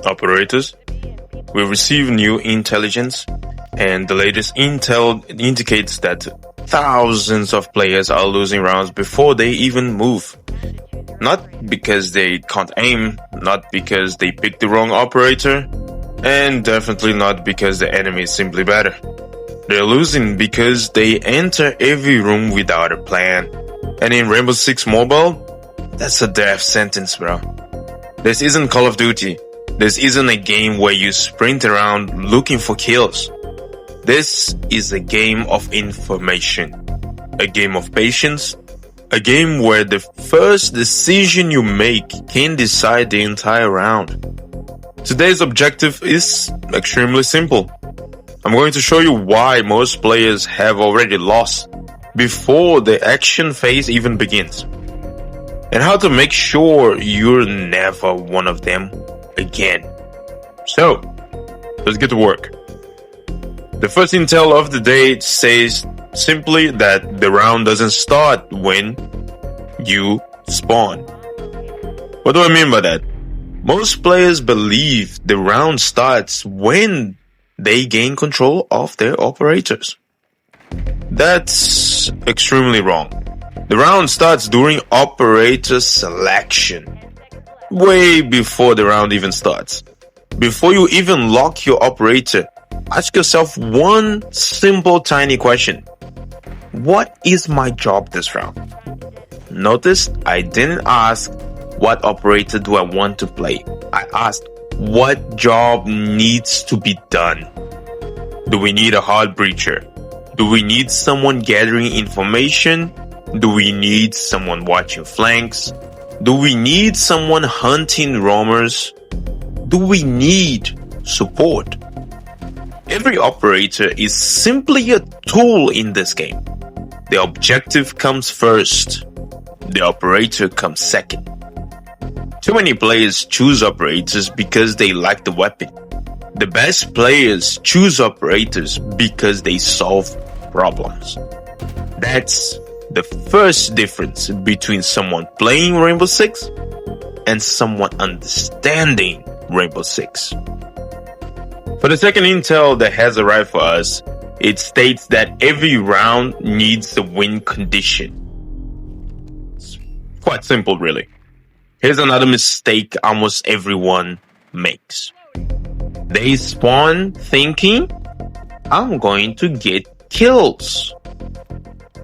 Operators, we receive new intelligence, and the latest intel indicates that thousands of players are losing rounds before they even move. Not because they can't aim, not because they picked the wrong operator, and definitely not because the enemy is simply better. They're losing because they enter every room without a plan. And in Rainbow Six Mobile, that's a death sentence, bro. This isn't Call of Duty. This isn't a game where you sprint around looking for kills. This is a game of information. A game of patience. A game where the first decision you make can decide the entire round. Today's objective is extremely simple. I'm going to show you why most players have already lost before the action phase even begins, and how to make sure you're never one of them again. So, let's get to work. The first intel of the day says simply that the round doesn't start when you spawn. What do I mean by that? Most players believe the round starts when they gain control of their operators. That's extremely wrong. The round starts during operator selection, way before the round even starts. Before you even lock your operator, ask yourself one simple tiny question. What is my job this round? Notice I didn't ask what operator do I want to play. I asked what job needs to be done. Do we need a hard breacher? Do we need someone gathering information? Do we need someone watching flanks? Do we need someone hunting roamers? Do we need support? Every operator is simply a tool in this game. The objective comes first. The operator comes second. Too many players choose operators because they like the weapon. The best players choose operators because they solve problems. That's the first difference between someone playing Rainbow Six and someone understanding Rainbow Six. For the second intel that has arrived for us, it states that every round needs a win condition. It's quite simple, really. Here's another mistake almost everyone makes. They spawn thinking, I'm going to get kills.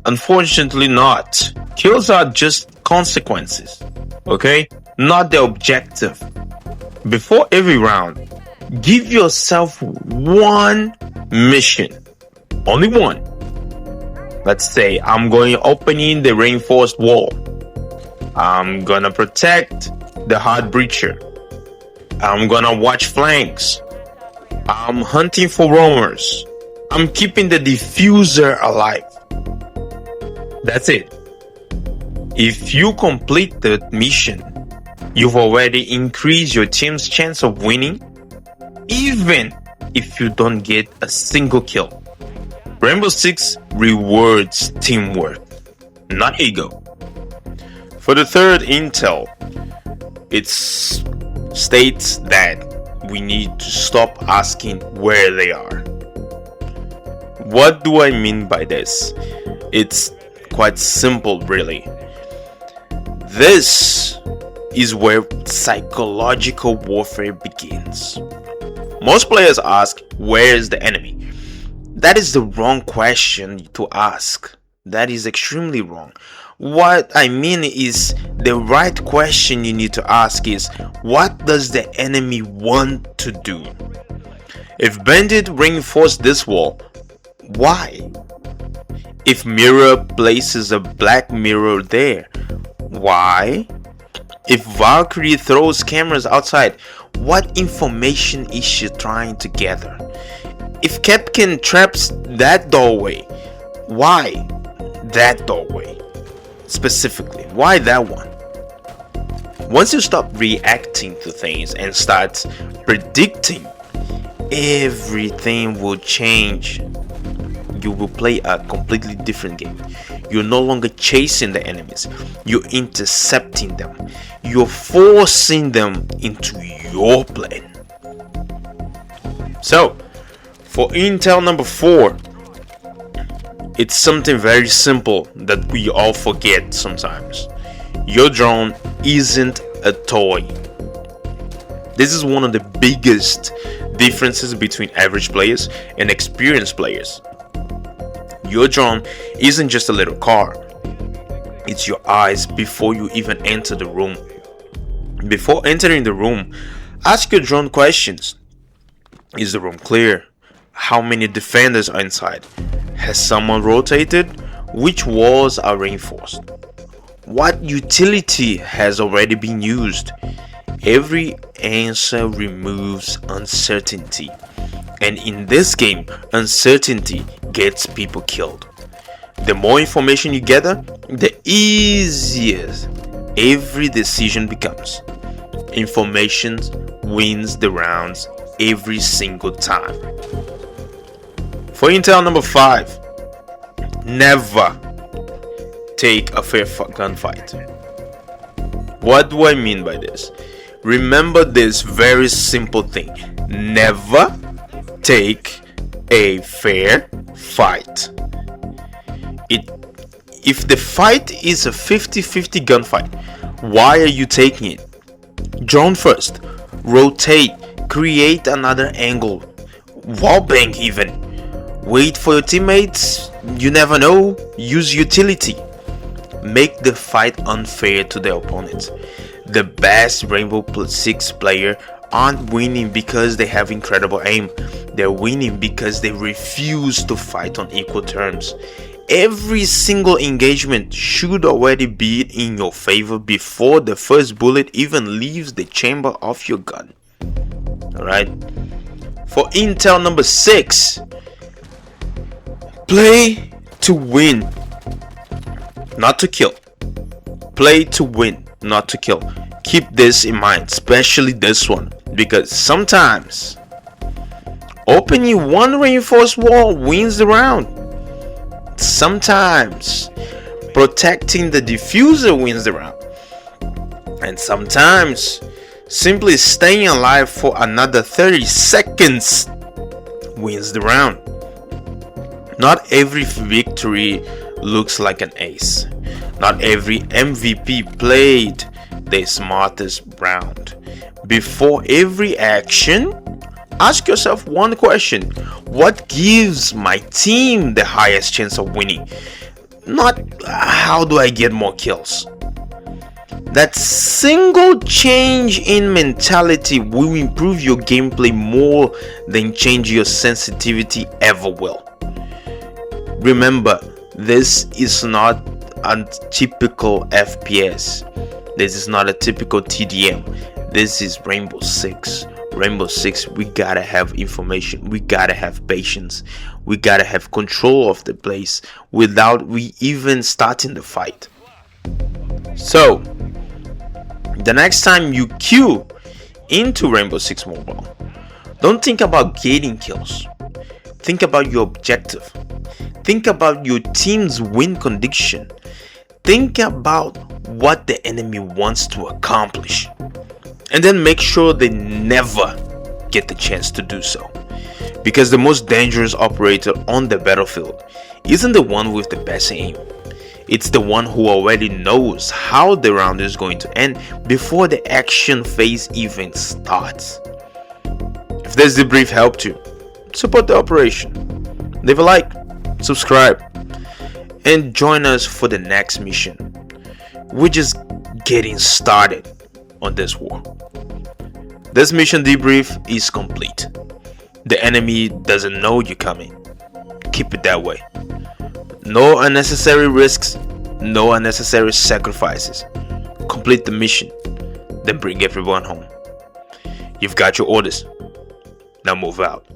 Unfortunately not. Kills are just consequences, okay? Not the objective. Before every round, give yourself one mission. Only one. Let's say I'm going opening the reinforced wall. I'm gonna protect the hard breacher. I'm gonna watch flanks. I'm hunting for roamers. I'm keeping the diffuser alive. That's it. If you complete the mission, you've already increased your team's chance of winning, even if you don't get a single kill. Rainbow Six rewards teamwork, not ego. For the third intel, it states that we need to stop asking where they are. What do I mean by this? It's quite simple, really. This is where psychological warfare begins. Most players ask, where is the enemy? That is the wrong question to ask. That is extremely wrong. What I mean is, the right question you need to ask is, what does the enemy want to do? If Bandit reinforced this wall, why? If Mirror places a black mirror there, why? If Valkyrie throws cameras outside, what information is she trying to gather? If Capcan traps that doorway, why that doorway? Specifically, why that one? Once you stop reacting to things and start predicting, everything will change. You will play a completely different game. You're no longer chasing the enemies. You're intercepting them. You're forcing them into your plan. So, for intel number 4, it's something very simple that we all forget sometimes. Your drone isn't a toy. This is one of the biggest differences between average players and experienced players. Your drone isn't just a little car. It's your eyes before you even enter the room. Before entering the room, ask your drone questions. Is the room clear? How many defenders are inside? Has someone rotated? Which walls are reinforced? What utility has already been used? Every answer removes uncertainty. And in this game, uncertainty gets people killed. The more information you gather, the easier every decision becomes. Information wins the rounds every single time. For intel number 5, never take a fair gunfight. What do I mean by this? Remember this very simple thing. Never take a fair fight. If the fight is a 50-50 gunfight, why are you taking it? Drone first, rotate, create another angle, wallbang even. Wait for your teammates, you never know, use utility. Make the fight unfair to the opponent. The best Rainbow Six player aren't winning because they have incredible aim. They're winning because they refuse to fight on equal terms. Every single engagement should already be in your favor before the first bullet even leaves the chamber of your gun. Alright? For intel number 6, play to win, not to kill. Play to win, not to kill. Keep this in mind, especially this one, because sometimes opening one reinforced wall wins the round. Sometimes protecting the diffuser wins the round. And sometimes simply staying alive for another 30 seconds wins the round. Not every victory looks like an ace. Not every MVP played the smartest round. Before every action, ask yourself one question. What gives my team the highest chance of winning? Not how do I get more kills? That single change in mentality will improve your gameplay more than change your sensitivity ever will. Remember, this is not a typical FPS. This is not a typical TDM. This is Rainbow Six. Rainbow Six, we gotta have information, we gotta have patience, we gotta have control of the place without we even starting the fight. So, the next time you queue into Rainbow Six Mobile, don't think about getting kills. Think about your objective. Think about your team's win condition. Think about what the enemy wants to accomplish. And then make sure they never get the chance to do so. Because the most dangerous operator on the battlefield isn't the one with the best aim. It's the one who already knows how the round is going to end before the action phase even starts. If this debrief helped you, support the operation. Leave a like, subscribe, and join us for the next mission. We're just getting started on this war. This mission debrief is complete. The enemy doesn't know you're coming. Keep it that way. No unnecessary risks, no unnecessary sacrifices. Complete the mission, then bring everyone home. You've got your orders. Now move out.